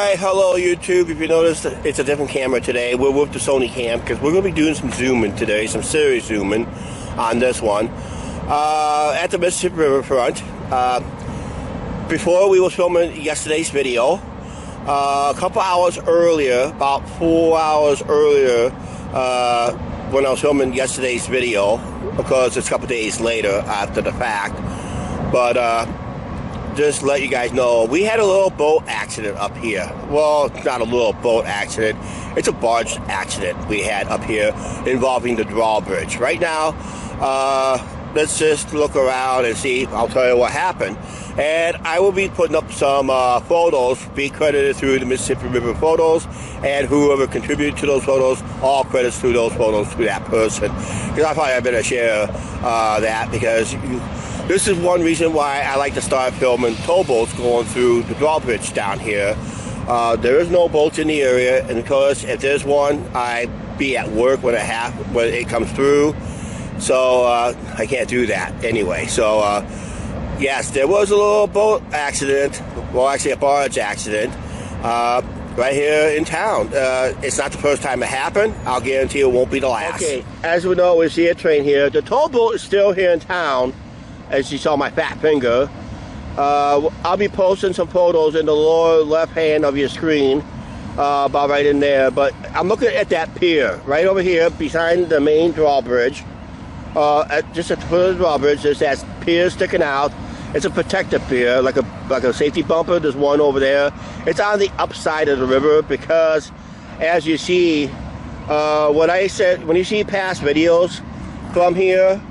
Alright, hello YouTube. If you notice, it's a different camera today. We're with the Sony cam because we're going to be doing some zooming today, some serious zooming on this one. At the Mississippi Riverfront. Before we were filming yesterday's video, a couple hours earlier, about 4 hours earlier, when I was filming yesterday's video, because it's a couple days later after the fact. But just let you guys know, we had a little boat accident up here. Well, it's not a little boat accident, it's a barge accident we had up here involving the drawbridge. Right now, let's just look around and see. I'll tell you what happened. And I will be putting up some photos, be credited through the Mississippi River photos, and whoever contributed to those photos, all credits to those photos to that person. Because I probably better share that, because this is one reason why I like to start filming towboats going through the drawbridge down here. There is no boats in the area, and of course, if there's one, I be at work when it comes through. So I can't do that anyway. So yes, there was a little boat accident. Well, actually a barge accident right here in town. It's not the first time it happened. I'll guarantee it won't be the last. Okay, as we know, we see a train here. The towboat is still here in town. As you saw my fat finger. I'll be posting some photos in the lower left hand of your screen, about right in there. But I'm looking at that pier right over here behind the main drawbridge. Just at the foot of the drawbridge, there's that pier sticking out. It's a protective pier, like a safety bumper. There's one over there. It's on the upside of the river because, as you see, what I said, when you see past videos from here,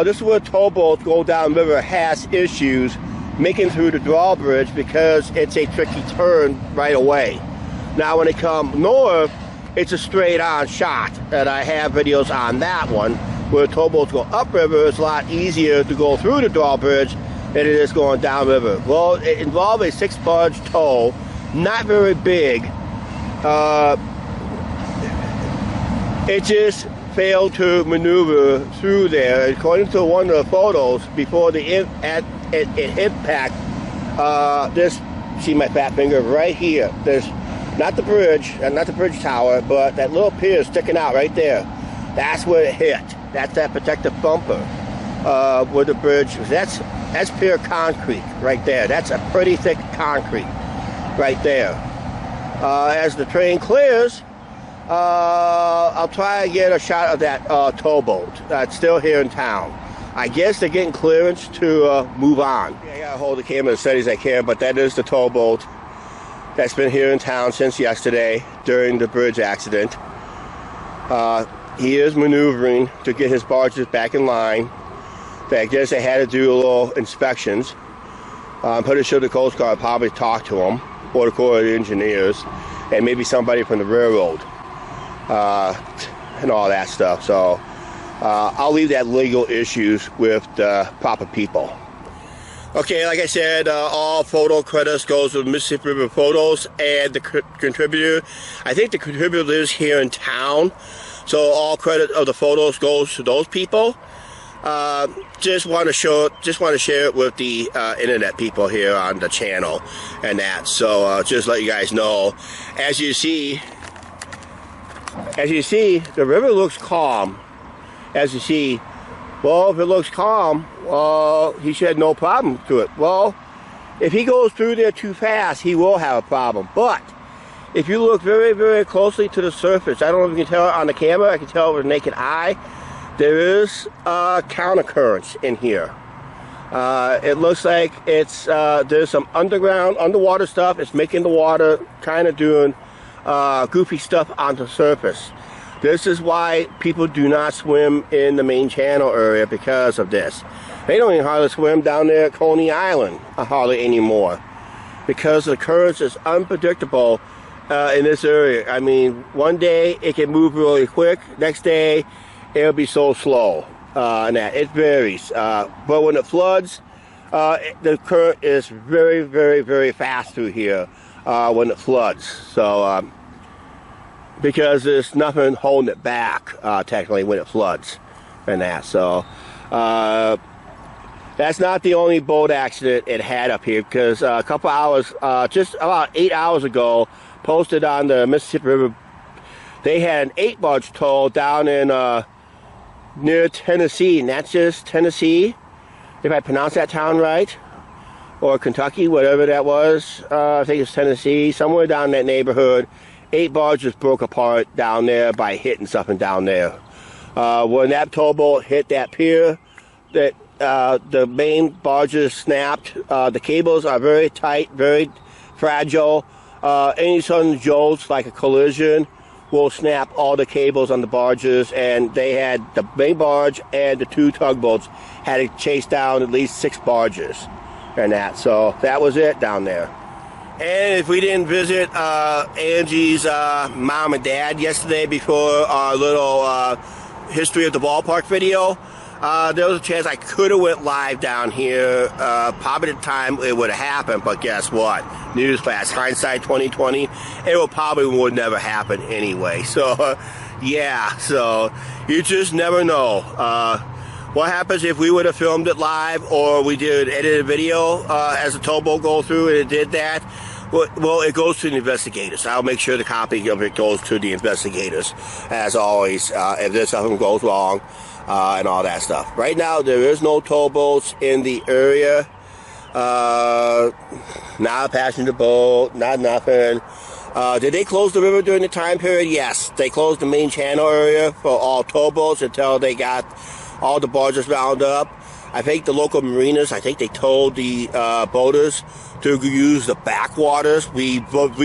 this is where towboats go down river has issues making through the drawbridge because it's a tricky turn right away. Now when they come north, it's a straight on shot, and I have videos on that one where towboats go upriver. It's a lot easier to go through the drawbridge than it is going downriver. Well, it involved a 6-barge tow, not very big. It just failed to maneuver through there. According to one of the photos, before the impact, this, see my fat finger right here. There's not the bridge, not the bridge tower, but that little pier sticking out right there. That's where it hit. That's that protective bumper where the bridge was. That's pier concrete right there. That's a pretty thick concrete right there. As the train clears, I'll try to get a shot of that towboat that's still here in town. I guess they're getting clearance to move on. Yeah, I gotta hold the camera as steady as I can, but that is the towboat that's been here in town since yesterday during the bridge accident. He is maneuvering to get his barges back in line. I guess they had to do a little inspections. I'm pretty sure the Coast Guard probably talked to him, or the Corps of Engineers, and maybe somebody from the railroad. And all that stuff. So I'll leave that legal issues with the proper people. Okay, like I said, all photo credits goes to Mississippi River Photos and the contributor. I think the contributor lives here in town, so all credit of the photos goes to those people. Just want to share it with the internet people here on the channel and that. So just let you guys know. As you see, the river looks calm. As you see, well, if it looks calm, he should have no problem to it. Well, if he goes through there too fast, he will have a problem. But if you look very, very closely to the surface, I don't know if you can tell it on the camera, I can tell with the naked eye, there is countercurrents in here. It looks like it's there's some underwater stuff. It's making the water kind of doing goofy stuff on the surface. This is why people do not swim in the main channel area, because of this. They don't even hardly swim down there at Coney Island hardly anymore, because the currents is unpredictable in this area. I mean, one day it can move really quick, next day it'll be so slow, and that it varies. But when it floods, the current is very, very, very fast through here when it floods. So because there's nothing holding it back technically when it floods and that. So That's not the only boat accident it had up here, because a couple hours, just about 8 hours ago, posted on the Mississippi River, they had an 8-barge tow down in near Tennessee, Natchez, Tennessee, if I pronounce that town right, or Kentucky, whatever that was. I think it's Tennessee, somewhere down in that neighborhood. 8 barges broke apart down there by hitting something down there. When that towboat hit that pier, that the main barges snapped. The cables are very tight, very fragile. Any sudden jolts, like a collision, will snap all the cables on the barges, and they had the main barge and the 2 tugboats had to chase down at least 6 barges and that. So that was it down there. And if we didn't visit Angie's mom and dad yesterday before our little history of the ballpark video, there was a chance I could have went live down here. Probably at the time it would have happened, but guess what? Newsflash, hindsight 2020, it probably would never happen anyway. So, yeah, so you just never know. What happens if we would have filmed it live, or we did edit a video as the towboat go through and it did that? Well, it goes to the investigators. I'll make sure the copy of it goes to the investigators, as always, if there's something goes wrong. And all that stuff. Right now, there is no towboats in the area. Not a passenger boat, not nothing. Did they close the river during the time period? Yes. They closed the main channel area for all towboats until they got all the barges rounded up. I think the local marinas, I think they told the boaters to use the backwaters. We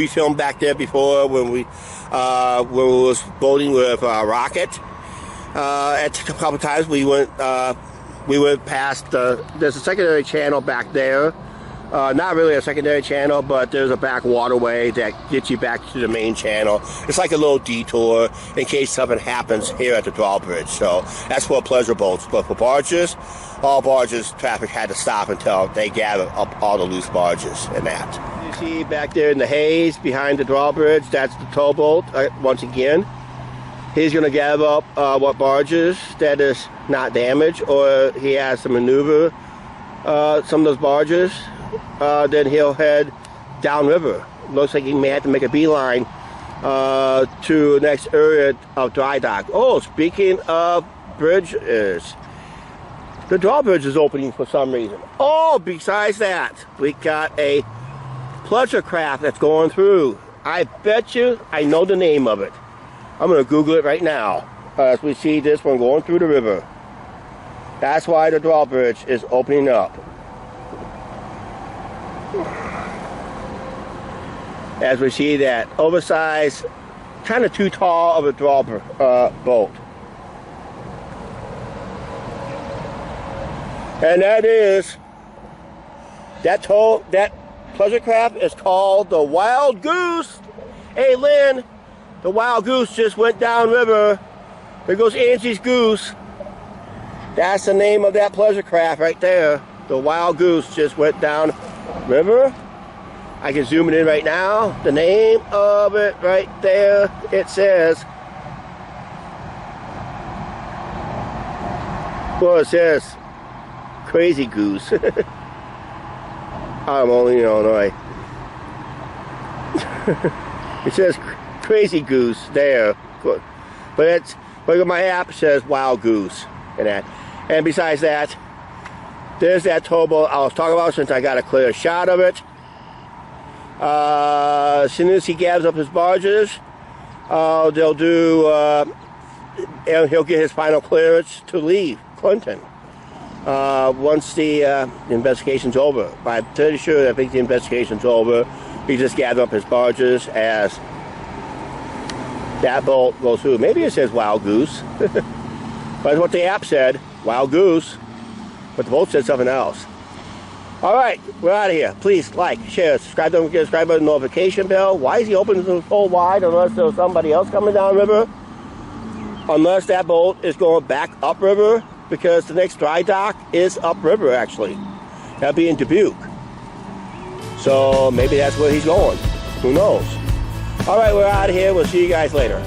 filmed back there before when we was boating with Rocket. At a couple times we went past there's a secondary channel back there. Not really a secondary channel, but there's a back waterway that gets you back to the main channel. It's like a little detour in case something happens here at the drawbridge. So that's for pleasure boats. But for barges, all barges, traffic had to stop until they gathered up all the loose barges and that. You see back there in the haze behind the drawbridge, that's the towboat once again. He's going to gather up what barges that is not damaged, or he has to maneuver some of those barges. Then he'll head downriver. Looks like he may have to make a beeline to the next area of dry dock. Oh, speaking of bridges, the drawbridge is opening for some reason. Oh, besides that, we got a pleasure craft that's going through. I bet you I know the name of it. I'm going to Google it right now as we see this one going through the river. That's why the drawbridge is opening up. As we see that oversized, kind of too tall of a boat. And that is, that pleasure craft is called the Wild Goose. Hey, Lynn. The Wild Goose just went downriver. There goes Angie's Goose. That's the name of that pleasure craft right there. The Wild Goose just went down river. I can zoom it in right now. The name of it right there, it says, well, it says Crazy Goose. I'm only in Illinois. It says Crazy Goose there, but it's, look at my app, says Wild Goose and that. And besides that, there's that towboat I was talking about, since I got a clear shot of it. As soon as he gathers up his barges, they'll do, and he'll get his final clearance to leave Clinton once the investigation's over. I'm pretty sure, I think the investigation's over. He just gathers up his barges as that boat goes through. Maybe it says Wild Goose. But that's what the app said, Wild Goose. But the boat said something else. Alright, we're out of here. Please like, share, subscribe, don't forget to subscribe button, notification bell. Why is he opening so wide unless there's somebody else coming downriver? Unless that boat is going back upriver, because the next dry dock is upriver actually. That'll be in Dubuque. So maybe that's where he's going. Who knows? Alright, we're out of here. We'll see you guys later.